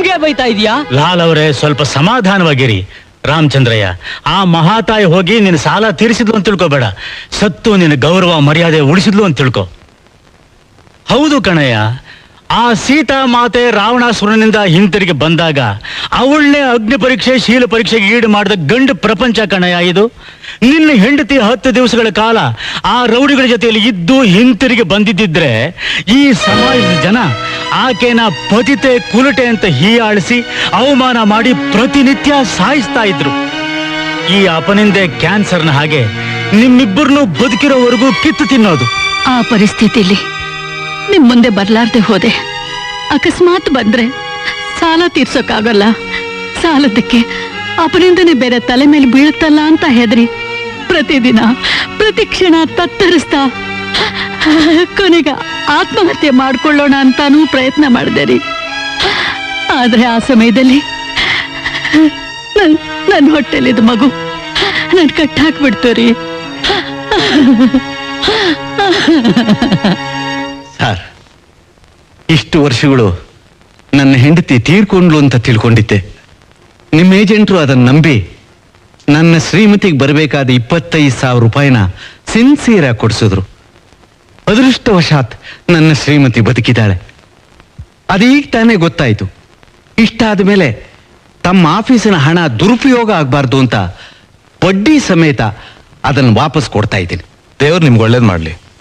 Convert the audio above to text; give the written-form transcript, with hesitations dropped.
ನನ್ಗೆ ಬೈತಾ ಇದೀಯಾ? ಲಾಲ್ ಅವರೇ, ಸ್ವಲ್ಪ ಸಮಾಧಾನವಾಗಿರಿ. ರಾಮಚಂದ್ರಯ್ಯ, ಆ ಮಹಾತಾಯಿ ಹೋಗಿ ನಿನ್ನ ಸಾಲ ತೀರಿಸಿದ್ಲು ಅಂತ ತಿಳ್ಕೊಬೇಡ. ಸತ್ತು ನಿನ್ನ ಗೌರವ ಮರ್ಯಾದೆ ಉಳಿಸಿದ್ಲು ಅಂತ ತಿಳ್ಕೊ. ಹೌದು ಕಣಯ್ಯ, ಆ ಸೀತಾ ಮಾತೆ ರಾವಣಾಸುರನಿಂದ ಹಿಂತಿರುಗಿ ಬಂದಾಗ ಅವಳನ್ನೇ ಅಗ್ನಿ ಪರೀಕ್ಷೆ ಶೀಲ ಪರೀಕ್ಷೆಗೆ ಈಡು ಮಾಡಿದ ಗಂಡು ಪ್ರಪಂಚ ಕಣಯ್ಯ ಇದು. ನಿನ್ನ ಹೆಂಡತಿ 10 ದಿವಸಗಳ ಕಾಲ ಆ ರೌಡಿಗಳ ಜೊತೆಯಲ್ಲಿ ಇದ್ದು ಹಿಂತಿರುಗಿ ಬಂದಿದ್ದಿದ್ರೆ ಈ ಸಮಾಜದ ಜನ ಆಕೆನ ಪತಿತೆ ಕುಲಟೆ ಅಂತ ಹೀಯಾಳಿಸಿ ಅವಮಾನ ಮಾಡಿ ಪ್ರತಿನಿತ್ಯ ಸಾಯಿಸ್ತಾ ಇದ್ರು. ಈ ಅಪನಿಂದೆ ಕ್ಯಾನ್ಸರ್ನ ಹಾಗೆ ನಿಮ್ಮಿಬ್ಬರನ್ನು ಬದುಕಿರೋವರೆಗೂ ಕಿತ್ತು ತಿನ್ನೋದು. ಆ ಪರಿಸ್ಥಿತಿಲಿ ನಿಮ್ ಮುಂದೆ ಬರ್ಲಾರ್ದೆ ಹೋದೆ. ಅಕಸ್ಮಾತ್ ಬಂದ್ರೆ ಸಾಲ ತೀರ್ಸೋಕ್ಕಾಗಲ್ಲ. ಸಾಲದಕ್ಕೆ ಅಪನಿಂದನೆ ಬೇರೆ ತಲೆ ಮೇಲೆ ಬೀಳುತ್ತಲ್ಲ ಅಂತ ಹೆದರಿ ಪ್ರತಿದಿನ ಪ್ರತಿ ಕ್ಷಣ ತತ್ತರಿಸ್ತಾ ಕೊನೆಗ ಆತ್ಮಹತ್ಯೆ ಮಾಡ್ಕೊಳ್ಳೋಣ ಅಂತಾನೂ ಪ್ರಯತ್ನ ಮಾಡಿದೆ ರೀ. ಆದ್ರೆ ಆ ಸಮಯದಲ್ಲಿ ನನ್ನ ಹೊಟ್ಟೆಲಿದ್ದ ಮಗು ನನ್ ಕಟ್ಟಾಕ್ಬಿಡ್ತು ರೀ. ಸರ್, ಇಷ್ಟು ವರ್ಷಗಳು ನನ್ನ ಹೆಂಡತಿ ತೀರ್ಕೊಂಡ್ಲು ಅಂತ ತಿಳ್ಕೊಂಡಿದ್ದೆ. ನಿಮ್ಮ ಏಜೆಂಟ್ರು ಅದನ್ನು ನಂಬಿ ನನ್ನ ಶ್ರೀಮತಿಗೆ ಬರಬೇಕಾದ 25,000 ರೂಪಾಯಿನ ಸಿನ್ಸಿಯರಾಗಿ ಕೊಡಿಸಿದ್ರು. ಅದೃಷ್ಟವಶಾತ್ ನನ್ನ ಶ್ರೀಮತಿ ಬದುಕಿದ್ದಾಳೆ. ಅದೀಗ ತಾನೇ ಗೊತ್ತಾಯ್ತು. ಇಷ್ಟಾದ ಮೇಲೆ ತಮ್ಮ ಆಫೀಸಿನ ಹಣ ದುರುಪಯೋಗ ಆಗಬಾರ್ದು ಅಂತ ಬಡ್ಡಿ ಸಮೇತ ಅದನ್ನು ವಾಪಸ್ ಕೊಡ್ತಾ ಇದ್ದೀನಿ. ದೇವ್ರು ನಿಮ್ಗೆ ಒಳ್ಳೇದು ಮಾಡಲಿ.